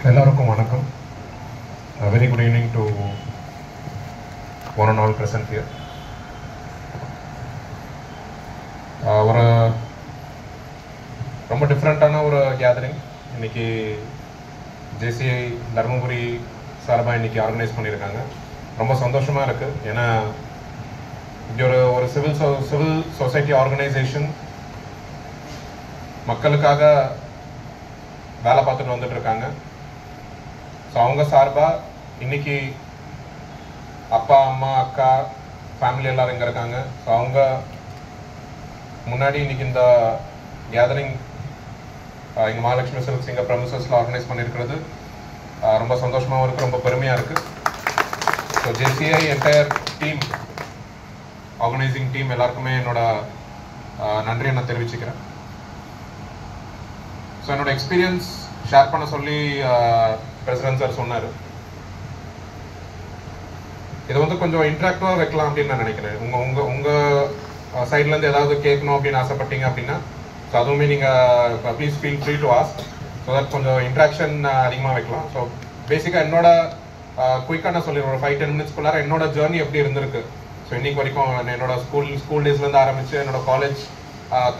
எல்லாருக்கும் வணக்கம். Very good evening to one and all present here. ஒரு ரொம்ப டிஃப்ரெண்ட்டான ஒரு கேதரிங் இன்னைக்கு ஜேசிஐ தர்மபுரி சார்பாக இன்னைக்கு ஆர்கனைஸ் பண்ணியிருக்காங்க. ரொம்ப சந்தோஷமாக இருக்குது. ஏன்னா இப்படி ஒரு சிவில் சொசைட்டி ஆர்கனைசேஷன் மக்களுக்காக வேலை பார்த்துட்டு வந்துட்டு இருக்காங்க. ஸோ அவங்க சார்பாக இன்னைக்கு அப்பா அம்மா அக்கா ஃபேமிலி எல்லாரும் இங்கே இருக்காங்க. ஸோ அவங்க முன்னாடி இன்னைக்கு இந்த கேதரிங் எங்கள் மகாலட்சுமி சில்க்ஸ் எங்கள் ப்ரமிசஸில் ஆர்கனைஸ் பண்ணியிருக்கிறது ரொம்ப சந்தோஷமாகவும் இருக்குது, ரொம்ப பெருமையாக இருக்குது. So JCI entire team, organising team எல்லாருக்குமே என்னோட நன்றியை நான் தெரிவிச்சுக்கிறேன். ஸோ என்னோட எக்ஸ்பீரியன்ஸ் ஷேர் பண்ண சொல்லி பிரசிடென்ட் சார் சொன்னார். இதை வந்து கொஞ்சம் இன்ட்ராக்டிவாக வைக்கலாம் அப்படின்னு நான் நினைக்கிறேன். உங்கள் சைட்லேருந்து ஏதாவது கேட்கணும் அப்படின்னு ஆசைப்பட்டீங்க அப்படின்னா ஸோ அதுவுமே நீங்கள் please feel free to ask. So that கொஞ்சம் இன்ட்ராக்ஷன் அதிகமாக வைக்கலாம். ஸோ பேசிக்காக என்னோட குயிக்காக நான் சொல்லிடுறேன். ஒரு 5-10 மினிட்ஸ்க்குள்ளார என்னோட ஜேர்னி எப்படி இருந்திருக்கு. ஸோ இன்னைக்கு வரைக்கும் என்னோட ஸ்கூல் டேஸ்லேருந்து ஆரம்பித்து என்னோட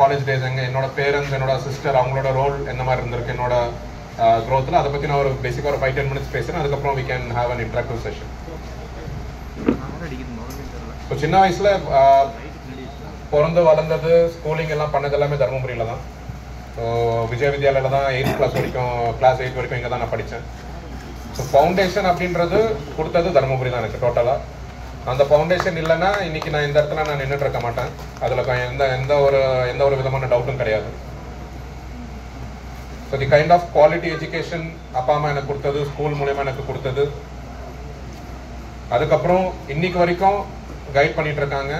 காலேஜ் டேஸ், என்னோட பேரண்ட்ஸ், என்னோட சிஸ்டர், அவங்களோட ரோல் எந்த மாதிரி இருந்திருக்கு என்னோட க்ரோத்தில், அதை பற்றி நான் ஒரு பேசிக்காக ஒரு 5-10 மினிட்ஸ் பேசுகிறேன். அதுக்கப்புறம் we can have an interactive session. So சின்ன வயசில் பிறந்து வளர்ந்தது, ஸ்கூலிங் எல்லாம் பண்ணது எல்லாமே தர்மபுரியில் தான். ஸோ விஜய் வித்யாலயில் தான் 8th கிளாஸ் 8 வரைக்கும் இங்கே தான் நான் படித்தேன். ஸோ ஃபவுண்டேஷன் அப்படின்றது கொடுத்தது தர்மபுரி தான் எனக்கு டோட்டலாக. அந்த ஃபவுண்டேஷன் இல்லைன்னா இன்னைக்கு நான் இந்த இடத்துல நான் நின்றுட்டு இருக்க மாட்டேன். அதில் எந்த ஒரு விதமான டவுட்டும் கிடையாது. So the kind of quality education அப்பா அம்மா எனக்கு கொடுத்தது, ஸ்கூல் மூலயமா எனக்கு கொடுத்தது, அதுக்கப்புறம் இன்னைக்கு வரைக்கும் கைட் பண்ணிட்டு இருக்காங்க.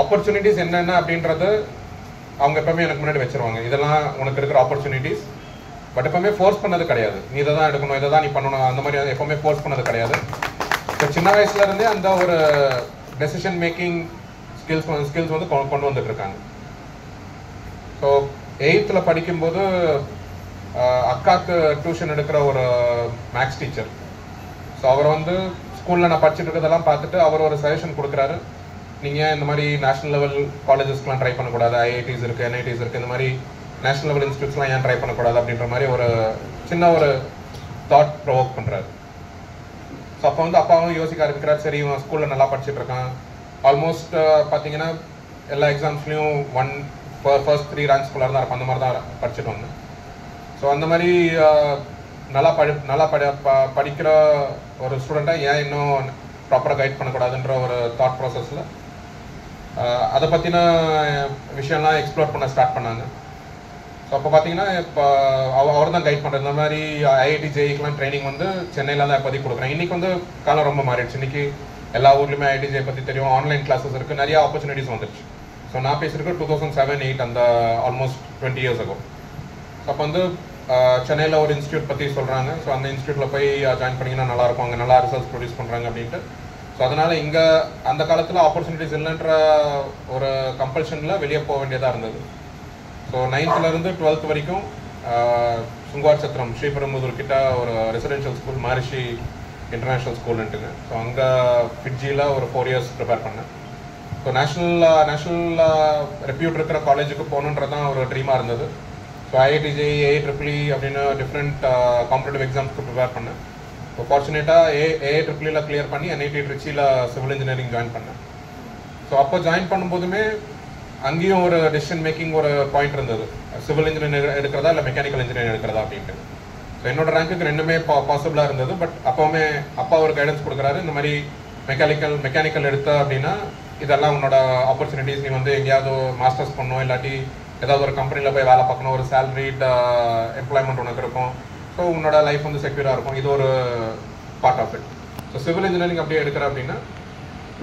ஆப்பர்ச்சுனிட்டிஸ் என்னென்ன அப்படின்றது அவங்க எப்பவுமே எனக்கு முன்னாடி வச்சிருவாங்க. இதெல்லாம் உனக்கு இருக்கிற ஆப்பர்ச்சுனிட்டிஸ், பட் எப்பவுமே ஃபோர்ஸ் பண்ணது கிடையாது. நீ இதை தான் எடுக்கணும், இதை தான் நீ பண்ணணும், அந்த மாதிரி எப்பவுமே ஃபோர்ஸ் பண்ணது கிடையாது. ஸோ சின்ன வயசுல இருந்தே அந்த ஒரு டெசிஷன் மேக்கிங் ஸ்கில்ஸ் வந்து கொண்டு வந்துட்டு இருக்காங்க. ஸோ 8th படிக்கும்போது அக்காவுக்கு டியூஷன் எடுக்கிற ஒரு மேக்ஸ் டீச்சர். ஸோ அவர் வந்து ஸ்கூலில் நான் படிச்சுட்டு இருக்கிறதெல்லாம் பார்த்துட்டு அவர் ஒரு சஜஷன் கொடுக்குறாரு. நீங்கள் இந்த மாதிரி நேஷனல் லெவல் காலேஜஸ்க்குலாம் ட்ரை பண்ணக்கூடாது, ஐஐடிஸ் இருக்குது, என்ஐடிஸ் இருக்குது, இந்த மாதிரி நேஷனல் லெவல் இன்ஸ்டியூட்ஸ்லாம் ஏன் ட்ரை பண்ணக்கூடாது அப்படின்ற மாதிரி ஒரு சின்ன ஒரு தாட் ப்ரொவோக் பண்ணுறாரு. ஸோ அப்போ வந்து அப்பாவும் யோசிக்க ஆரம்பிக்கிறார். சரி, இவன் ஸ்கூலில் நல்லா படிச்சுட்டு இருக்கான். ஆல்மோஸ்ட் பார்த்தீங்கன்னா எல்லா எக்ஸாம்ஸ்லையும் ஃபர்ஸ்ட் 3 ரேங்க்ஸ்குள்ளார தான் இருப்பான். அந்த மாதிரி தான் படிச்சுட்டு வந்தேன். ஸோ அந்த மாதிரி நல்லா படிக்கிற ஒரு ஸ்டூடெண்ட்டை ஏன் இன்னும் ப்ராப்பராக கைட் பண்ணக்கூடாதுன்ற ஒரு தாட் ப்ராசஸில் அதை பற்றின விஷயம்லாம் எக்ஸ்ப்ளோர் பண்ண ஸ்டார்ட் பண்ணாங்க. ஸோ அப்போ பார்த்தீங்கன்னா இப்போ அவர் தான் கைட் பண்ணுறது. இந்த மாதிரி ஐஐடி ஜேஇக்கெலாம் ட்ரைனிங் வந்து சென்னையில் தான் இப்போதைக்கு கொடுக்குறேன். இன்றைக்கி வந்து காலம் ரொம்ப மாறிடுச்சு. இன்றைக்கி எல்லா ஊர்லேயுமே ஐஐடி ஜே பற்றி தெரியும், ஆன்லைன் கிளாஸஸ் இருக்குது, நிறைய ஆப்பர்ச்சுனிட்டிஸ் வந்துடுச்சு. ஸோ நான் பேசியிருக்கேன் 2007-8, அந்த ஆல்மோஸ்ட் 20 years ago. ஸோ அப்போ வந்து சென்னையில் ஒரு இன்ஸ்டியூட் பற்றி சொல்கிறாங்க. ஸோ அந்த இன்ஸ்டியூட்டில் போய் ஜாயின் பண்ணிங்கன்னா நல்லாயிருக்கும், அங்கே நல்லா ரிசல்ட்ஸ் ப்ரொடியூஸ் பண்ணுறாங்க அப்படின்ட்டு. ஸோ அதனால் இங்கே அந்த காலத்தில் ஆப்பர்ச்சுனிட்டிஸ் இல்லைன்ற ஒரு கம்பல்ஷனில் வெளியே போக வேண்டியதாக இருந்தது. ஸோ 9th 12th வரைக்கும் சுங்குவார் சத்திரம் ஸ்ரீபெரும்புதூர் கிட்ட ஒரு ரெசிடென்ஷியல் ஸ்கூல், மஹரிஷி இன்டர்நேஷ்னல் ஸ்கூல்ன்ட்டுங்க. ஸோ அங்கே ஃபிட்ஜியில் ஒரு 4 years ப்ரிப்பேர் பண்ணேன். ஸோ நேஷ்னல் ரெப்யூட் இருக்கிற காலேஜுக்கு போகணுன்றது தான் ஒரு ட்ரீமாக இருந்தது. ஸோ ஐஐடி ஜேஇ, AIEEE அப்படின்னு டிஃப்ரெண்ட் காம்படிட்டிவ் எக்ஸாம்ஸ்க்கு ப்ரிப்பேர் பண்ணேன். ஸோ ஃபார்ச்சுனேட்டாக AIEEEல கிளியர் பண்ணி NIT ட்ரிச்சியில் சிவில் இன்ஜினியரிங் ஜாயின் பண்ணேன். ஸோ அப்போ ஜாயின் பண்ணும்போதுமே அங்கேயும் ஒரு டெசிஷன் மேக்கிங் ஒரு பாயிண்ட் இருந்தது. சிவில் இன்ஜினியரிங் எடுக்கிறதா இல்லை மெக்கானிக்கல் இன்ஜினியரிங் எடுக்கிறதா அப்படின்ட்டு. ஸோ என்னோட ரேங்க்குக்கு ரெண்டுமே பாசிபிளாக இருந்தது. பட் அப்போவுமே அப்பா ஒரு கைடன்ஸ் கொடுக்குறாரு. இந்த மாதிரி மெக்கானிக்கல் எடுத்த அப்படின்னா இதெல்லாம் உன்னோட ஆப்பர்ச்சுனிட்டிஸ், நீ வந்து எங்கேயாவது மாஸ்டர்ஸ் பண்ணணும், இல்லாட்டி ஏதாவது ஒரு கம்பெனியில் போய் வேலை பார்க்கணும், ஒரு சேலரிட் எம்ப்ளாய்மெண்ட் உனக்கு இருக்கும். ஸோ உன்னோட லைஃப் வந்து செக்யூராக இருக்கும். இது ஒரு part of it. So civil engineering அப்படியே எடுக்கிற அப்படின்னா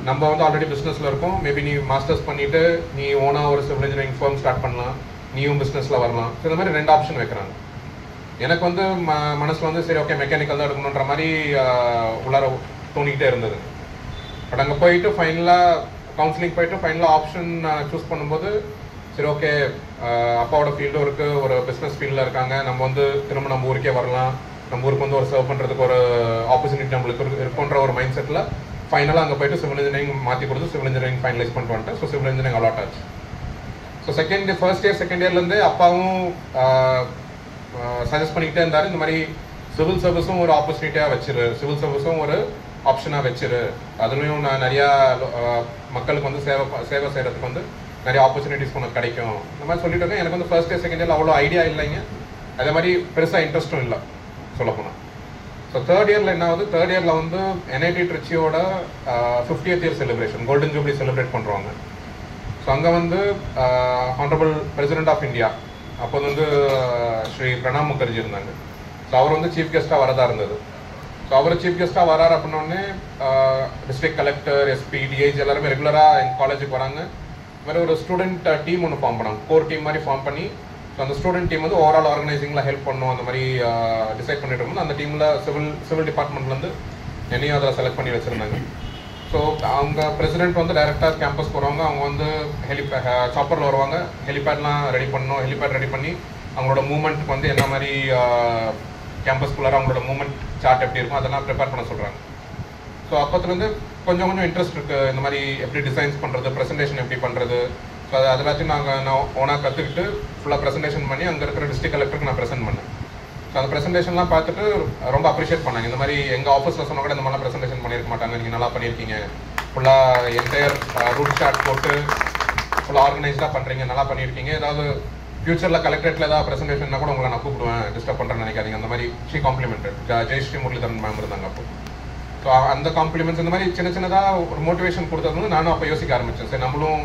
நம்ம வந்து ஆல்ரெடி பிஸ்னஸில் இருக்கோம். மேபி நீ மாஸ்டர்ஸ் பண்ணிவிட்டு நீ ஓனாக ஒரு சிவில் இன்ஜினியரிங் ஃபர்ம் ஸ்டார்ட் பண்ணலாம், நீயும் பிஸ்னஸில் வரலாம். ஸோ இந்த மாதிரி 2 ஆப்ஷன் வைக்கிறாங்க. எனக்கு வந்து மனசில் வந்து சரி ஓகே மெக்கானிக்கல் தான் எடுக்கணுன்ற மாதிரி உள்ளார தோணிக்கிட்டே இருந்தது. பட் அங்கே போயிட்டு ஃபைனலாக கவுன்சிலிங் போயிட்டு ஃபைனலாக ஆப்ஷன் சூஸ் பண்ணும்போது சரி ஓகே அப்பாவோட ஃபீல்டும் இருக்குது, ஒரு பிஸ்னஸ் ஃபீல்டில் இருக்காங்க, நம்ம வந்து திரும்ப நம்ம ஊருக்கே வரலாம், நம்ம ஊருக்கு வந்து ஒரு சர்வ் பண்ணுறதுக்கு ஒரு ஆப்பர்ச்சுனிட்டி நம்மளுக்கு இருக்குன்ற ஒரு மைண்ட் செட்டில் ஃபைனலாக அங்கே போயிட்டு சிவில் இன்ஜினியரிங் மாற்றி கொடுத்து சிவில் இன்ஜினியரிங் ஃபைனலைஸ் பண்ணிட்டு வந்துட்டு ஸோ சிவில் இன்ஜினியரிங் அலாட் ஆச்சு. ஸோ ஃபர்ஸ்ட் இயர் செகண்ட் இயர்லேருந்து அப்பாவும் சஜஸ்ட் பண்ணிக்கிட்டே இருந்தார், இந்த மாதிரி சிவில் சர்வீஸும் ஒரு ஆப்பர்ச்சுனிட்டியாக வச்சிரு, சிவில் சர்வீஸும் ஒரு ஆப்ஷனாக வச்சிரு, அதுலேயும் நான் நிறையா மக்களுக்கு வந்து சேவை செய்கிறதுக்கு வந்து நிறைய ஆப்பர்ச்சுனிட்டிஸ் உனக்கு கிடைக்கும் இந்த மாதிரி சொல்லிட்டு இருக்கேன். எனக்கு வந்து ஃபர்ஸ்ட் இயர் செகண்ட் இயர் அவ்வளோ ஐடியா இல்லைங்க, அதே மாதிரி பெருசாக இன்ட்ரெஸ்ட்டும் இல்லை சொல்லப்போனால். ஸோ தேர்ட் இயரில் என்ன ஆகுது, தேர்ட் இயரில் வந்து NIT ட்ரிச்சியோட 50th year celebration golden jubilee celebrate பண்ணுறாங்க. ஸோ அங்கே வந்து ஹானரபிள் பிரசிடென்ட் ஆஃப் இந்தியா அப்போ வந்து ஸ்ரீ பிரணாப் முகர்ஜி இருந்தாங்க. ஸோ அவர் வந்து சீஃப் கெஸ்ட்டாக வரதா இருந்தது. ஸோ அவர் சீஃப் கெஸ்ட்டாக வராரு அப்படின்னோடனே டிஸ்ட்ரிக்ட் கலெக்டர், SP, DIG எல்லாருமே ரெகுலராக எங்கள் காலேஜுக்கு வராங்க. இது மாதிரி ஒரு ஸ்டூடெண்ட் டீம் ஒன்று ஃபார்ம் பண்ணாங்க, கோர் டீம் மாதிரி ஃபார்ம் பண்ணி ஸோ அந்த ஸ்டூடெண்ட் டீம் வந்து ஓவரால் ஆர்கனைசிங்கில் ஹெல்ப் பண்ணும் அந்த மாதிரி டிசைட் பண்ணிட்டு இருக்கும்போது அந்த டீமில் சிவில் டிபார்ட்மெண்ட்லேருந்து என்னையும் அதில் செலக்ட் பண்ணி வச்சுருந்தாங்க. ஸோ அவங்க பிரசிடென்ட் வந்து டைரெக்டாக கேம்பஸ் போகிறவங்க, அவங்க வந்து சாப்பரில் வருவாங்க, ஹெலிபேட்லாம் ரெடி பண்ணணும், ஹெலிபேட் ரெடி பண்ணி அவங்களோட மூவ்மெண்ட்டுக்கு வந்து என்ன மாதிரி கேம்பஸ்குள்ளார அவங்களோட மூவ்மெண்ட் சார்ட் எப்படி இருக்கும் அதெல்லாம் ப்ரிப்பேர் பண்ண சொல்கிறாங்க. ஸோ அப்போத்துலேருந்து கொஞ்சம் இன்ட்ரெஸ்ட் இருக்குது, இந்த மாதிரி எப்படி டிசைன்ஸ் பண்ணுறது, ப்ரெசன்டேஷன் எப்படி பண்ணுறது. ஸோ அது எல்லாத்தையும் நான் ஓனாக கற்றுக்கிட்டு ஃபுல்லாக ப்ரெசன்டேஷன் பண்ணி அங்கே இருக்கிற டிஸ்ட்ரிக்ட் கலெக்டருக்கு நான் ப்ரெசென்ட் பண்ணேன். ஸோ அந்த ப்ரெசன்டேஷன்லாம் பார்த்துட்டு ரொம்ப அப்ரிஷியேட் பண்ணாங்க. இந்த மாதிரி எங்கள் ஆஃபீஸில் சொன்னால் கூட இந்த மாதிரிலாம் ப்ரெசன்டேஷன் பண்ணியிருக்க மாட்டாங்க, நீங்கள் நல்லா பண்ணியிருக்கீங்க, ஃபுல்லாக என்டையர் ரூட் சார்ட் போட்டு ஃபுல்லாக ஆர்கனைஸ்டாக பண்ணுறீங்க, நல்லா பண்ணியிருக்கீங்க, ஏதாவது ஃபியூச்சரில் கலெக்டரேட்டில் ஏதாவது ப்ரெசன்டேஷன்னா கூட உங்களை நான் கூப்பிடுவேன், டிஸ்டர்ப் பண்ணுறேன்னு நினைக்காதீங்க அந்த மாதிரி she complimented. Jayashree Muralidharan ma'am இருந்தாங்க அப்போ. ஸோ அந்த காம்ப்ளிமெண்ட்ஸ் இந்த மாதிரி சின்னதாக ஒரு மோட்டிவேஷன் கொடுத்தது வந்து நானும் அப்போ யோசிக்க ஆரம்பித்தேன். சரி நம்மளும்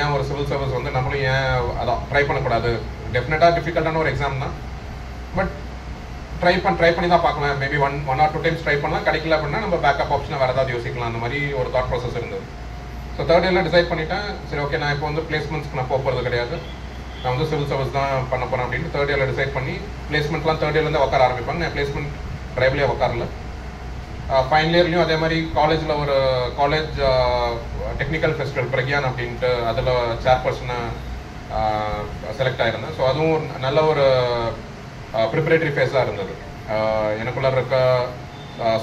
ஏன் ஒரு சிவில் சர்வீஸ் வந்து நம்மளும் ஏன் அதான் ட்ரை பண்ணக்கூடாது. டெஃபினட்டாக டிஃபிகல்ட்டான ஒரு எக்ஸாம் தான், பட் ட்ரை பண்ணி தான் பார்க்கலாம். Maybe one or two times try பண்ணலாம், கிடைக்கல அப்படின்னா நம்ம பேக்கப் ஆப்ஷனாக வேறு ஏதாவது யோசிக்கலாம். அந்த மாதிரி ஒரு தாட் ப்ராசஸ் இருந்தது. ஸோ தேர்ட் இயரில் டிசைட் பண்ணிட்டேன், சரி ஓகே நான் இப்போ வந்து பிளேஸ்மெண்ட்ஸ்க்கு நான் போகிறது கிடையாது, நான் வந்து சிவில் சர்வீஸ் தான் பண்ண போகிறேன் அப்படின்ட்டு தேர்ட் இயரில் டிசைட் பண்ணி பிளேஸ்மெண்ட்லாம் தேர்ட் இயர்லேருந்து உட்கார ஆரம்பிப்பாங்க. நான் பிளேஸ்மெண்ட் ட்ரைவ்லேயே உட்காரல. ஃபைனல் இயர்லையும் அதே மாதிரி காலேஜில் ஒரு காலேஜ் டெக்னிக்கல் ஃபெஸ்டிவல் பிரக்யான் அப்படின்ட்டு அதில் சேர்பர்சனாக செலக்ட் ஆகிருந்தேன். ஸோ அதுவும் நல்ல ஒரு ப்ரிப்பரேட்டரி ஃபேஸாக இருந்தது. எனக்குள்ள இருக்க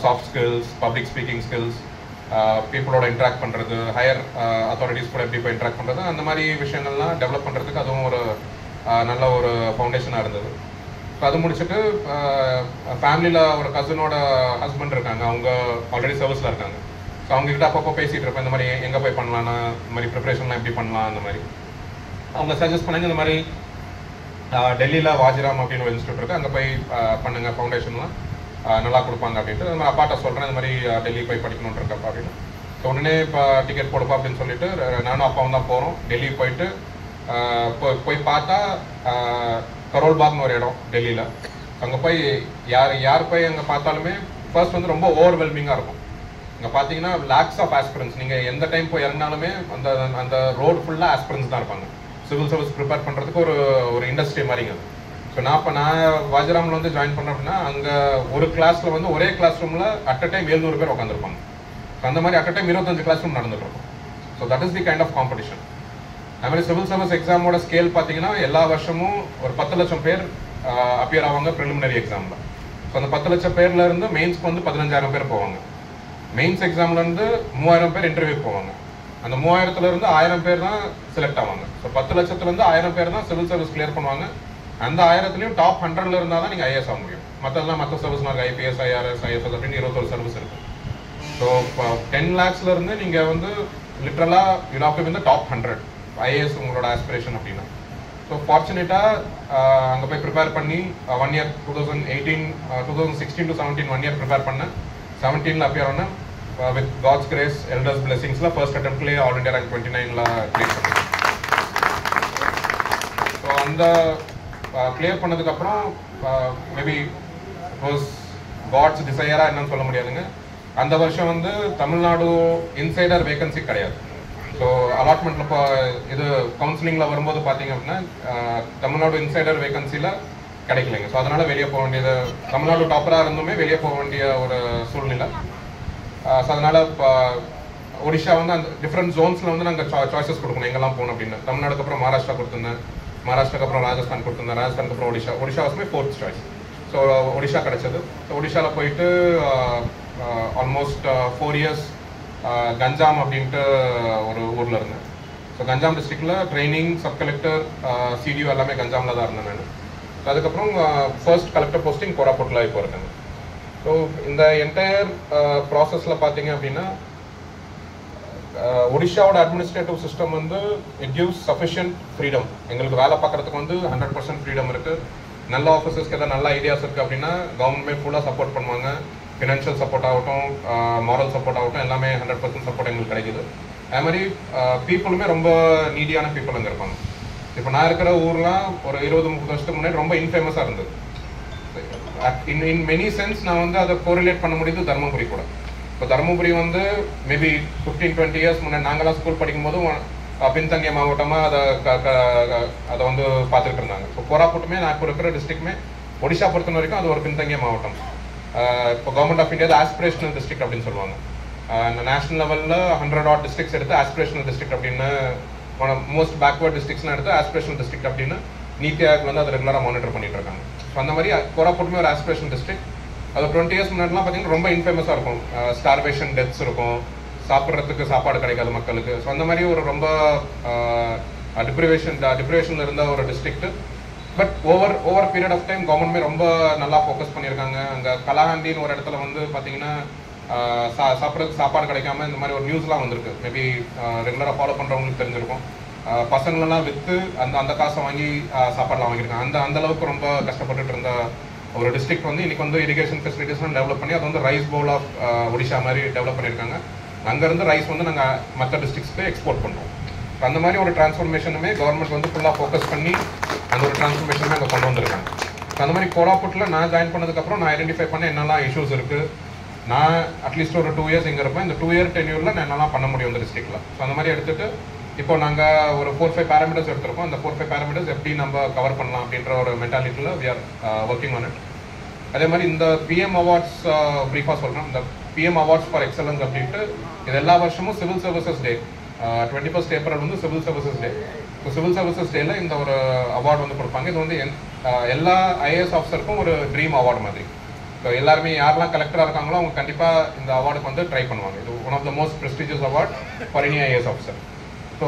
soft skills, public speaking skills, பீப்புளோட இன்ட்ராக்ட் பண்ணுறது, ஹையர் அத்தாரிட்டிஸ் கூட எப்படி போய் இன்ட்ராக்ட் பண்ணுறது, அந்த மாதிரி விஷயங்கள்லாம் டெவலப் பண்ணுறதுக்கு அதுவும் ஒரு நல்ல ஒரு ஃபவுண்டேஷனாக இருந்தது. ஸோ அது முடிச்சுட்டு ஃபேமிலியில் ஒரு கசினோட ஹஸ்பண்ட் இருக்காங்க, அவங்க ஆல்ரெடி சர்வீஸில் இருக்காங்க. ஸோ அவங்ககிட்ட அப்பப்போ பேசிகிட்டு இருப்பேன், இந்த மாதிரி எங்கே போய் பண்ணலான்னா, இந்த மாதிரி ப்ரிப்ரேஷன்லாம் எப்படி பண்ணலாம் அந்த மாதிரி. அவங்க சஜஸ்ட் பண்ணாங்க, இந்த மாதிரி டெல்லியில் வாஜிராம் அப்படின்னு ஒரு இன்ஸ்டியூட் இருக்குது, அங்கே போய் பண்ணுங்கள், ஃபவுண்டேஷன்லாம் நல்லா கொடுப்பாங்க அப்படின்ட்டு. அது மாதிரி அப்பாட்ட சொல்கிறேன், இந்த மாதிரி டெல்லி போய் படிக்கணுன்னு இருக்கப்பா அப்படின்னு. ஸோ உடனே இப்போ டிக்கெட் போடுப்பா அப்படின்னு சொல்லிட்டு நானும் அப்பாவும் தான் போகிறோம். டெல்லி போயிட்டு போய் பார்த்தா கரோல் பாக்னு ஒரு இடம் டெல்லியில். அங்கே போய் யார் போய் அங்கே பார்த்தாலுமே ஃபர்ஸ்ட் வந்து ரொம்ப ஓவர்வெல்மிங்காக இருக்கும். இங்கே பார்த்தீங்கன்னா லேக்ஸ் ஆஃப் ஆஸ்பிரன்ஸ், நீங்கள் எந்த டைம் போய் இறங்கினாலுமே அந்த ரோடு ஃபுல்லாக ஆஸ்பிரன்ஸ் தான் இருப்பாங்க. சிவில் சர்வீஸ் ப்ரிப்பேர் பண்ணுறதுக்கு ஒரு இண்டஸ்ட்ரி மாதிரிங்க அது. ஸோ நான் வாஜிராமில் வந்து ஜாயின் பண்ணேன் அப்படின்னா அங்கே ஒரு கிளாஸில் வந்து ஒரே கிளாஸ் ரூமில் அட் அ டைம் 700 பேர் உட்காந்துருப்பாங்க. ஸோ அந்த மாதிரி at a time 25 classroom நடந்துட்டு இருக்கும். So that is the kind of competition. அது மாதிரி சிவில் சர்வீஸ் எக்ஸாமோட ஸ்கேல் பார்த்தீங்கன்னா எல்லா வருஷமும் ஒரு 10 லட்சம் பேர் அப்பியர் ஆவாங்க ப்ரிலிமினரி எக்ஸாமில். ஸோ அந்த 10 லட்சம் பேர்ல இருந்து மெயின்ஸ்க்கு வந்து 15,000 பேர் போவாங்க. மெயின்ஸ் எக்ஸாம்லேருந்து 3000 பேர் இன்டர்வியூ போவாங்க. அந்த 3000லேருந்து 1000 பேர் தான் செலக்ட் ஆவாங்க. ஸோ 10 லட்சத்துலேருந்து 1000 பேர் தான் சிவில் சர்வீஸ் கிளியர் பண்ணுவாங்க. அந்த 1000லையும் டாப் 100ல் இருந்தால் தான் நீங்கள் IAS ஆக முடியும். மற்ற சர்வீஸ்னாக IPS, IRS, IFS அப்படின்னு 21 சர்வீஸ் இருக்குது. ஸோ 10 lakhsலேருந்து நீங்கள் வந்து லிட்ரலாக you have to be in the top 100 IAS உங்களோட ஆஸ்பிரேஷன் அப்படின்னா. ஸோ ஃபார்ச்சுனேட்டாக அங்கே போய் ப்ரிப்பேர் பண்ணி 1 year 2016 to 17 1 year ப்ரிப்பேர் பண்ணேன். 17ல் அப்பியர் ஆனேன். வித் காட்ஸ் கிரேஸ், எல்டர்ஸ் பிளெஸிங்ஸில் ஃபர்ஸ்ட் அட்டெம்ப்ட்லேயே ஆல் இண்டியா ரேங்க் 29ல் கிளியர் பண்ணேன். ஸோ அந்த கிளியர் பண்ணதுக்கப்புறம் மேபி வாஸ் காட்ஸ் டிசையராக என்னன்னு சொல்ல முடியாதுங்க. அந்த வருஷம் வந்து தமிழ்நாடு இன்சைடர் வேகன்சி கிடையாது. ஸோ அலாட்மெண்ட்டில் இப்போ இது கவுன்சிலிங்கில் வரும்போது பார்த்தீங்க அப்படின்னா தமிழ்நாடு இன்சைடர் வேகன்சியில் கிடைக்கலைங்க. ஸோ அதனால் வெளியே போக வேண்டியது, தமிழ்நாடு டாப்பராக இருந்துமே வெளியே போக வேண்டிய ஒரு சூழ்நிலை. ஸோ அதனால் இப்போ ஒடிஷா வந்து அந்த டிஃப்ரெண்ட் ஜோன்ஸில் வந்து நாங்கள் சாய்ஸஸ் கொடுக்கணும் எங்கெல்லாம் போகணும் அப்படின்னு. தமிழ்நாடுக்கு அப்புறம் மகாராஷ்டிரா கொடுத்துருந்தேன், மகாராஷ்டிராக்கு அப்புறம் ராஜஸ்தான் கொடுத்துருந்தேன், ராஜஸ்தானுக்கு அப்புறம் Odisha was my 4th choice. So Odisha கிடச்சது. ஸோ ஒடிஷாவில் போயிட்டு ஆல்மோஸ்ட் 4 years கஞ்சாம் அப்படின்ட்டு ஒரு ஊரில் இருந்தேன். ஸோ கஞ்சாம் டிஸ்ட்ரிக்டில் ட்ரைனிங், சப் கலெக்டர், சிடிஓ எல்லாமே கஞ்சாமில் தான் இருந்தேன் நான். ஸோ அதுக்கப்புறம் ஃபர்ஸ்ட் கலெக்டர் போஸ்டிங் கோராப்புட்டில் இப்போ இருக்கேன். ஸோ இந்த என்டையர் ப்ராசஸில் பார்த்தீங்க அப்படின்னா ஒடிஷாவோட அட்மினிஸ்ட்ரேட்டிவ் சிஸ்டம் வந்து இட் கிவ்ஸ் சஃபிஷியன்ட் ஃப்ரீடம். எங்களுக்கு வேலை பார்க்குறதுக்கு வந்து 100% ஃப்ரீடம் இருக்குது. நல்ல ஆஃபீஸர்ஸ்க்கு எதாவது நல்ல ஐடியாஸ் இருக்குது அப்படின்னா கவர்மெண்ட் ஃபுல்லாக சப்போர்ட் பண்ணுவாங்க. ஃபினான்ஷியல் சப்போர்ட் ஆகட்டும், மாரல் சப்போர்ட் ஆகட்டும், எல்லாமே 100% சப்போர்ட் எங்களுக்கு கிடைக்குது. அது மாதிரி பீப்புளுமே ரொம்ப நீடியான பீப்புள் அங்கே இருப்பாங்க. இப்போ நான் இருக்கிற ஊர்லாம் ஒரு 20-30 வருஷத்துக்கு முன்னாடி ரொம்ப இன்ஃபேமஸாக இருந்தது. இன் மெனி சென்ஸ் நான் வந்து அதை கோரிலேட் பண்ண முடியுது தர்மபுரி கூட. இப்போ தர்மபுரி வந்து மேபி 15-20 years முன்னாடி நாங்களாம் ஸ்கூல் படிக்கும்போதும் பின்தங்கிய மாவட்டமாக அதை வந்து பார்த்துட்டு இருந்தாங்க. இப்போ கோராப்புட்டுமே நான் இப்போ இருக்கிற டிஸ்ட்ரிக்ட்மே ஒடிஷா பொறுத்த வரைக்கும் அது ஒரு பின்தங்கிய மாவட்டம். இப்போ government of India aspirational district அப்படின்னு சொல்லுவாங்க. நேஷனல் லெவலில் 100 districts எடுத்து ஆஸ்பிரேஷனல் டிஸ்ட்ரிக்ட் அப்படின்னு, மோஸ்ட் பேக்வர்ட் டிஸ்ட்ரிக்ட்ஸ்லாம் எடுத்து ஆஸ்பிரேஷனல் டிஸ்ட்ரிக்ட் அப்படின்னு நீத்தி ஆயோக் வந்து அதை ரெகுலராக மானிட்டர் பண்ணிட்டு இருக்காங்க. ஸோ அந்த மாதிரி கோராப்புட்டுமே ஒரு ஆஸ்பிரேஷனல் டிஸ்ட்ரிக்ட். அது 20 years முன்னாடிலாம் பார்த்தீங்கன்னா ரொம்ப இன்ஃபேமஸாக இருக்கும். ஸ்டார்வேஷன் டெத்ஸ் இருக்கும், சாப்பிட்றதுக்கு சாப்பாடு கிடைக்காது மக்களுக்கு. ஸோ அந்த மாதிரி ஒரு ரொம்ப டிப்ரிவேஷனில் இருந்த ஒரு district. But over period of time கவர்மெண்ட்மே ரொம்ப நல்லா ஃபோக்கஸ் பண்ணியிருக்காங்க. அங்கே கலாஹண்டின்னு ஒரு இடத்துல வந்து பார்த்தீங்கன்னா சாப்பிட்றதுக்கு சாப்பாடு கிடைக்காம இந்த மாதிரி ஒரு நியூஸ்லாம் வந்திருக்கு. மேபி ரெகுலராக ஃபாலோ பண்ணுறவங்களுக்கு தெரிஞ்சிருக்கும். பசங்களெல்லாம் விற்று அந்த காசை வாங்கி சாப்பாடுலாம் வாங்கியிருக்காங்க. அந்த அளவுக்கு ரொம்ப கஷ்டப்பட்டுட்டு இருந்த ஒரு டிஸ்ட்ரிக்ட் வந்து இன்னைக்கு வந்து இரிகேஷன் ஃபெசிலிட்டிஸ்லாம் டெவலப் பண்ணி அது வந்து ரைஸ் பவுல் ஆஃப் ஒடிஷா மாதிரி டெவலப் பண்ணியிருக்காங்க. அங்கேருந்து ரைஸ் வந்து நாங்கள் மற்ற டிஸ்ட்ரிக்ஸ்க்கு எக்ஸ்போர்ட் பண்ணுறோம். அந்த மாதிரி ஒரு டிரான்ஸ்ஃபர்மேஷனுமே கவர்மெண்ட் வந்து ஃபுல்லாக ஃபோக்கஸ் பண்ணி அந்த ஒரு டிரான்ஸ்ஃபர்மேஷனுமே அங்கே கொண்டு வந்திருக்காங்க. அந்த மாதிரி கோராப்புட்டில் நான் ஜாயின் பண்ணதுக்கப்புறம் நான் ஐடென்டிஃபை பண்ண என்னெல்லாம் இஷ்யூஸ் இருக்குது. நான் அட்லீஸ்ட் ஒரு 2 years இங்கே இருப்பேன். இந்த 2 year டென்யூரில் நான் என்னெல்லாம் பண்ண முடியும் இந்த டிஸ்ட்ரிக்டில். ஸோ அந்த மாதிரி எடுத்துகிட்டு இப்போ நாங்கள் ஒரு 4-5 parameters எடுத்திருக்கோம். அந்த 4-5 parameters எப்படி நம்ம கவர் பண்ணலாம் அப்படின்ற ஒரு மென்டாலிட்டியில் we are working on it. அதே மாதிரி இந்த பிஎம் அவார்ட்ஸ் ப்ரீஃபாக சொல்கிறேன். இந்த பிஎம் அவார்ட்ஸ் ஃபார் எக்ஸலன்ஸ் அப்படின்ட்டு இது எல்லா வருஷமும் சிவில் சர்வீசஸ் டே 21st April வந்து சிவில் சர்வீசஸ் டே. ஸோ சிவில் சர்வீசஸ் டேல இந்த ஒரு அவார்டு வந்து கொடுப்பாங்க. இது வந்து எல்லா ஐஏஎஸ் ஆஃபீஸருக்கும் ஒரு ட்ரீம் அவார்டு மாதிரி. ஸோ எல்லாருமே யாரெல்லாம் கலெக்டராக இருக்காங்களோ அவங்க கண்டிப்பாக இந்த அவார்டுக்கு வந்து ட்ரை பண்ணுவாங்க. இது one of the most prestigious award for any IAS officer. So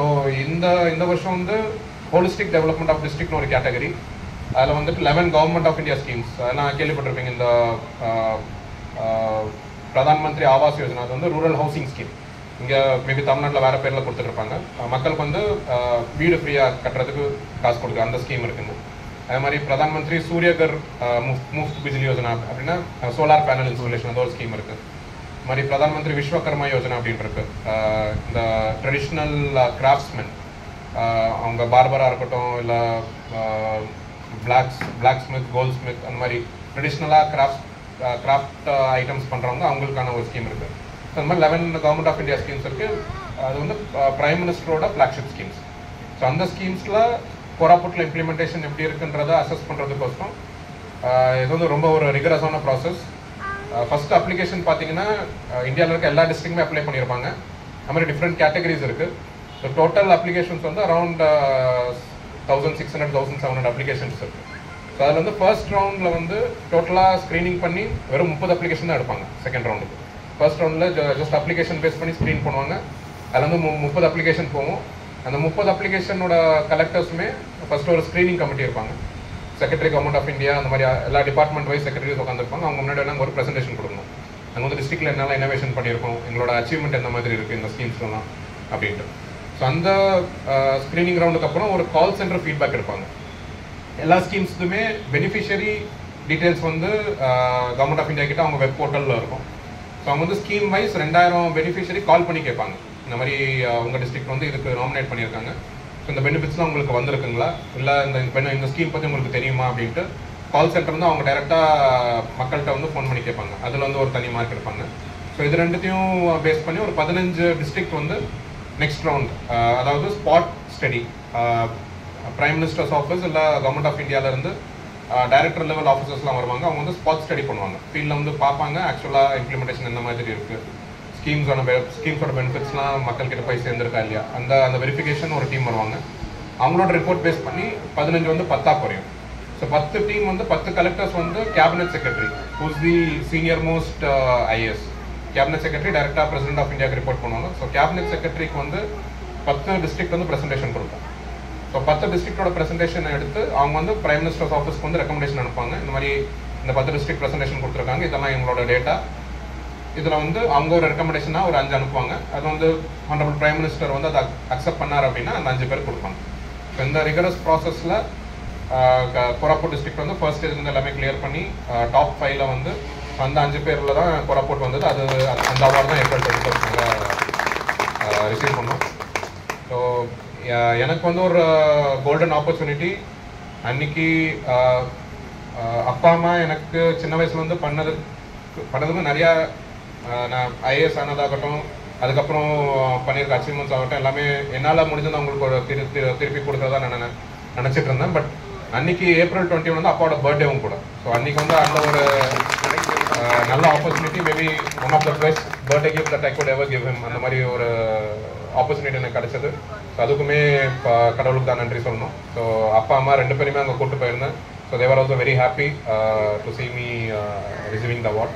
இந்த வருஷம் வந்து ஹோலிஸ்டிக் டெவலப்மெண்ட் ஆஃப் டிஸ்ட்ரிக்ட்னு ஒரு கேட்டகரி. அதில் வந்துட்டு 11 கவர்மெண்ட் ஆஃப் இந்தியா ஸ்கீம்ஸ் அதெல்லாம் கேள்விப்பட்டிருப்பீங்க. இந்த பிரதான் மந்திரி ஆவாஸ் யோஜனா, அது வந்து ரூரல் ஹவுசிங் ஸ்கீம். இங்கே மேபி தமிழ்நாட்டில் வேறு பேரில் கொடுத்துட்ருப்பாங்க. மக்களுக்கு வந்து வீடு ஃப்ரீயாக கட்டுறதுக்கு காசு கொடுக்குற அந்த ஸ்கீம் இருக்குங்க. அதே மாதிரி பிரதான் மந்திரி சூரியகர் முஃப்த் பிஜிலி யோஜனா அப்படின்னா சோலார் பேனல் இன்ஸ்டாலேஷன், அது ஒரு ஸ்கீம் இருக்குது. இது மாதிரி பிரதான் மந்திரி விஸ்வகர்மா யோஜனா அப்படின்னு இருக்கு. இந்த ட்ரெடிஷ்னல் கிராஃப்ட்ஸ்மென், அவங்க பார்பராக இருக்கட்டும், இல்லை பிளாக் ஸ்மித், கோல்ட் ஸ்மித், அந்த மாதிரி ட்ரெடிஷ்னலாக கிராஃப்ட் ஐட்டம்ஸ் பண்ணுறவங்க அவங்களுக்கான ஒரு ஸ்கீம் இருக்குது. ஸோ அந்த மாதிரி 11 கவர்மெண்ட் ஆஃப் இந்தியா ஸ்கீம்ஸ் இருக்குது. அது வந்து பிரைம் மினிஸ்டரோட ஃப்ளாக்ஷிப் ஸ்கீம்ஸ். ஸோ அந்த ஸ்கீம்ஸில் கோராப்புட்டில் இம்ப்ளிமெண்டேஷன் எப்படி இருக்குன்றதை அசஸ் பண்ணுறதுக்கோசரம் இது வந்து ரொம்ப ஒரு ரிகரஸான ப்ராசஸ். ஃபஸ்ட்டு அப்ளிகேஷன் பார்த்தீங்கன்னா இந்தியாவில் இருக்க எல்லா டிஸ்ட்ரிக்ட்டுமே அப்ளை பண்ணியிருப்பாங்க. அது மாதிரி டிஃப்ரெண்ட் கேட்டகரிஸ் இருக்குது. ஸோ டோட்டல் அப்ளிகேஷன்ஸ் வந்து அரௌண்ட் 1600-1700 அப்ளிகேஷன்ஸ் இருக்குது. ஸோ அதில் வந்து ஃபர்ஸ்ட் ரவுண்டில் வந்து டோட்டலாக ஸ்க்ரீனிங் பண்ணி வெறும் 30 அப்ளிகேஷன் தான் எடுப்பாங்க. செகண்ட் ரவுண்டுக்கு ஃபர்ஸ்ட் ரவுண்டில் ஜஸ்ட் அப்ளிகேஷன் பேஸ் பண்ணி ஸ்க்ரீன் பண்ணுவாங்க. அதில் வந்து 30 அப்ளிகேஷன் போகும். அந்த 30 அப்ளிகேஷனோட கலெக்டர்ஸுமே ஃபர்ஸ்ட் ஒரு ஸ்க்ரீனிங் கமிட்டி இருப்பாங்க. செக்ரட்டரி கவர்மெண்ட் ஆஃப் இந்தியா, அந்த மாதிரி எல்லா டிபார்ட்மெண்ட் வைஸ் செக்ரட்டரிஸ் உட்காந்துருப்பாங்க. அவங்க முன்னாடி நாங்கள் ஒரு ப்ரெசன்டேஷன் கொடுக்கணும். நாங்கள் வந்து டிஸ்ட்ரிக்ட்டில் என்னெல்லாம் இனோவேஷன் பண்ணியிருக்கோம், எங்களோட அச்சீவ்மெண்ட் எந்த மாதிரி இருக்குது இந்த ஸ்கீம்ஸ்லாம் அப்படின்ட்டு. ஸோ அந்த ஸ்க்ரீனிங் ரவுண்டுக்கு அப்புறம் ஒரு கால் சென்டர் ஃபீட்பேக் எடுப்பாங்க. எல்லா ஸ்கீம்ஸுக்குமே பெனிஃபிஷியரி டீட்டெயில்ஸ் வந்து கவர்மெண்ட் ஆஃப் இந்தியா கிட்ட அவங்க வெப் போர்ட்டலில் இருக்கும். ஸோ அவங்க வந்து ஸ்கீம் வைஸ் 2000 பெனிஃபிஷியரி கால் பண்ணி கேட்பாங்க. இந்த மாதிரி உங்கள் டிஸ்ட்ரிக்ட் வந்து இதுக்கு நாமினேட் பண்ணியிருக்காங்க, ஸோ இந்த பெனிஃபிட்ஸ்லாம் உங்களுக்கு வந்திருக்குங்களா, இல்லை இந்த ஸ்கீம் பற்றி உங்களுக்கு தெரியுமா அப்படின்ட்டு கால் சென்டர் வந்து அவங்க டைரெக்டாக மக்கள்கிட்ட வந்து ஃபோன் பண்ணி கேட்பாங்க. அதில் வந்து ஒரு தனி மார்க் எடுப்பாங்க. ஸோ இது ரெண்டுத்தையும் பேஸ் பண்ணி ஒரு 15 டிஸ்ட்ரிக்ட் வந்து நெக்ஸ்ட் ரவுண்ட், அதாவது spot study, prime ministers office இல்லை கவர்மெண்ட் ஆஃப் இந்தியாவிலேருந்து டைரக்டர் லெவல் ஆஃபீஸர்ஸ்லாம் வருவாங்க. அவங்க வந்து ஸ்பாட் ஸ்டடி பண்ணுவாங்க. ஃபீல்டில் வந்து பார்ப்பாங்க ஆக்சுவலாக இம்ப்ளிமெண்டேஷன் எந்த மாதிரி இருக்குது, ஸ்கீம்ஸோட பெனிஃபிட்ஸ்லாம் மக்கள்கிட்ட போய் சேர்ந்துருக்கா இல்லையா, அந்த வெரிஃபிகேஷன் ஒரு டீம் வருவாங்க. அவங்களோட ரிப்போர்ட் பேஸ் பண்ணி 15 வந்து 10 குறையும். ஸோ 10 டீம் வந்து 10 கலெக்டர்ஸ் வந்து cabinet secretary, who's the senior most IAS, cabinet secretary டைரக்டாக பிரசிடென்ட் ஆஃப் இந்தியாவுக்கு ரிப்போர்ட் பண்ணுவாங்க. ஸோ கேபினெட் செக்ரட்டரிக்கு வந்து 10 டிஸ்ட்ரிக்ட் வந்து ப்ரெசன்டேஷன் கொடுப்போம். ஸோ 10 டிஸ்ட்ரிக்டோட ப்ரெசன்டேஷன் எடுத்து அவங்க வந்து பிரைம் மினிஸ்டர்ஸ் ஆஃபீஸ்க்கு வந்து ரெக்கமெண்டேஷன் அனுப்பாங்க. இந்த மாதிரி இந்த 10 டிஸ்ட்ரிக்ட் ப்ரெசன்டேஷன் கொடுத்துருக்காங்க, இதெல்லாம் எங்களோட டேட்டா. இதில் வந்து அவங்க ஒரு ரெக்கமெண்டேஷனாக ஒரு 5 அனுப்புவாங்க. அது வந்து ஹானரபிள் பிரைம் மினிஸ்டர் வந்து அதை அக்செப்ட் பண்ணார் அப்படின்னா அந்த 5 பேர் கொடுப்பாங்க. ஸோ இந்த ரிகரஸ் ப்ராசஸில் கோராப்பூட் டிஸ்ட்ரிக்ட் வந்து ஃபர்ஸ்ட் ஸ்டேஜ் வந்து எல்லாமே கிளியர் பண்ணி டாப் 5ல வந்து அந்த 5 பேரில் தான் கோராப்பூட் வந்தது. அது அந்த அவார்டு தான் ஏப்ரல் 21 ரிசீவ் பண்ணோம். ஸோ எனக்கு வந்து ஒரு கோல்டன் ஆப்பர்ச்சுனிட்டி. அன்னைக்கு அப்பா அம்மா எனக்கு சின்ன வயசுல வந்து பண்ணதுக்கு நிறையா, நான் ஐஏஎஸ் ஆனதாகட்டும், அதுக்கப்புறம் பண்ணியிருக்க அச்சீவ்மெண்ட்ஸ் ஆகட்டும், எல்லாமே என்னால் முடிஞ்சது அவங்களுக்கு ஒரு திருப்பி கொடுத்ததா நான் நினச்சிட்டு இருந்தேன். பட் அன்னைக்கு ஏப்ரல் 21 வந்து அப்பாவோட பர்த்டேவும் கூட. ஸோ அன்னைக்கு வந்து அந்த ஒரு நல்ல opportunity, maybe one of the best birthday gift that I could ever give him, அந்த மாதிரி ஒரு ஆப்பர்ச்சுனிட்டி எனக்கு கிடைச்சது. ஸோ அதுக்குமே கடவுளுக்கு தான் நன்றி சொல்லணும். ஸோ அப்பா அம்மா 2 பேருமே அங்கே கூப்பிட்டு போயிருந்தேன். So they were also very happy to see me receiving the award.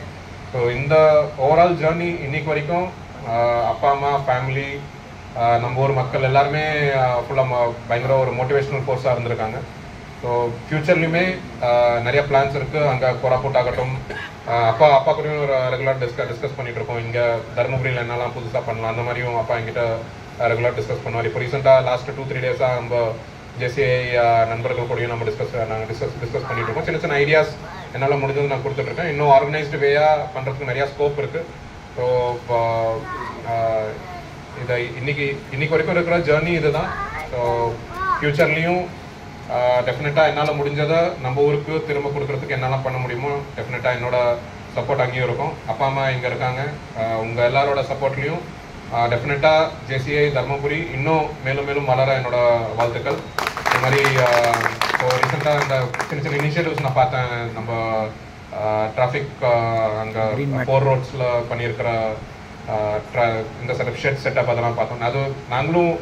So இந்த ஓவரால் ஜேர்னி இன்னைக்கு வரைக்கும் அப்பா அம்மா, ஃபேமிலி, நம்ம ஊர் மக்கள் எல்லாருமே ஃபுல்லாக பயங்கர ஒரு மோட்டிவேஷனல் ஃபோர்ஸாக இருந்திருக்காங்க. ஸோ ஃப்யூச்சர்லையுமே நிறைய பிளான்ஸ் இருக்குது. அங்கே கோராப்பூட் ஆகட்டும், அப்பா கூடயும் ஒரு ரெகுலர் டிஸ்கஸ் பண்ணிட்டு இருக்கோம். இங்கே தருமபுரியில் என்னெல்லாம் புதுசாக பண்ணலாம் அந்த மாதிரியும் அப்பா என்கிட்ட ரெகுலர் டிஸ்கஸ் பண்ணுவார். இப்போ ரீசெண்டாக லாஸ்ட் 2-3 டேஸாக நம்ம ஜேசிஐ நண்பர்கள் கூடயும் நம்ம டிஸ்கஸ் பண்ணிட்டு இருக்கோம். சின்ன சின்ன ஐடியாஸ் என்னால் முடிஞ்சது நான் கொடுத்துட்ருக்கேன். இன்னும் ஆர்கனைஸ்டு வேயாக பண்ணுறதுக்கு நிறையா ஸ்கோப் இருக்குது. ஸோ இதை இன்னைக்கு வரைக்கும் இருக்கிற ஜேர்னி இதுதான். ஸோ ஃப்யூச்சர்லேயும் டெஃபினட்டாக என்னால் முடிஞ்சதை நம்ம ஊருக்கு திரும்ப கொடுக்குறதுக்கு என்னெல்லாம் பண்ண முடியுமோ டெஃபினட்டாக என்னோட சப்போர்ட் அங்கேயும் இருக்கும். அப்பா அம்மா இங்கே இருக்காங்க, உங்கள் எல்லாரோட சப்போர்ட்லேயும் டெஃபினட்டாக ஜேசிஐ தர்மபுரி இன்னும் மேலும் மேலும் வளர என்னோட வாழ்த்துக்கள். இந்த மாதிரி இப்போ ரீசெண்டாக இந்த சின்ன இனிஷியேட்டிவ்ஸ் நான் பார்த்தேன். நம்ம டிராஃபிக் அங்கே 4 ரோட்ஸில் பண்ணியிருக்கிற இந்த செட்டப் அதெல்லாம் பார்த்தோம். அது நாங்களும்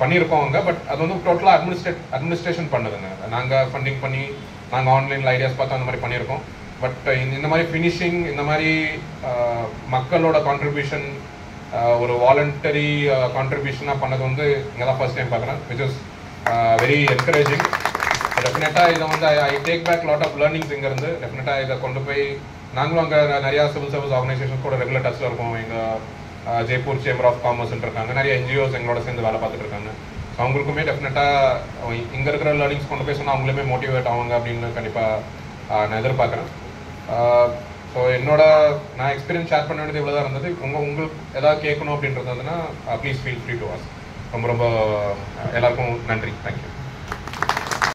பண்ணியிருக்கோம் அங்கே. பட் அது வந்து டோட்டலாக அட்மினிஸ்ட்ரேஷன் பண்ணுதுங்க. நாங்கள் ஃபண்டிங் பண்ணி நாங்கள் ஆன்லைனில் ஐடியாஸ் பார்த்து அந்த மாதிரி பண்ணியிருக்கோம். பட் இந்த மாதிரி ஃபினிஷிங், இந்த மாதிரி மக்களோட கான்ட்ரிபியூஷன், ஒரு வாலண்டரி கான்ட்ரிபியூஷனாக பண்ணது வந்து இங்கே தான் ஃபர்ஸ்ட் டைம் பார்க்குறேன், விச் இஸ் வெரி என்கரேஜிங். டெஃபினட்டாக இதை வந்து I take back lot of learnings இங்கேருந்து. டெஃபினட்டாக இதை கொண்டு போய் நாங்களும் அங்கே நிறையா சிவில் சர்வீஸ் ஆர்கனைசேஷன் கூட ரெகுலர் டச்சில் இருக்கோம். எங்கள் ஜெய்ப்பூர் சேம்பர் ஆஃப் காமர்ஸ் இருக்காங்க, நிறைய என்ஜிஓஸ் எங்களோட சேர்ந்து வேலை பார்த்துட்டு இருக்காங்க. ஸோ அவங்களுக்குமே டெஃபினட்டாக இங்கே இருக்கிற லேர்னிங்ஸ் கொண்டு போய் சொன்னால் அவங்களுமே மோட்டிவேட் ஆவாங்க அப்படின்னு கண்டிப்பாக நான் எதிர்பார்க்குறேன். ஸோ நான் எக்ஸ்பீரியன்ஸ் ஷேர் பண்ண வேண்டியது இவ்வளோ தான் இருந்தது. உங்களுக்கு ஏதாவது கேட்கணும் அப்படின்றதுனா please feel free to was. ரொம்ப எல்லாருக்கும் நன்றி. தேங்க்யூ.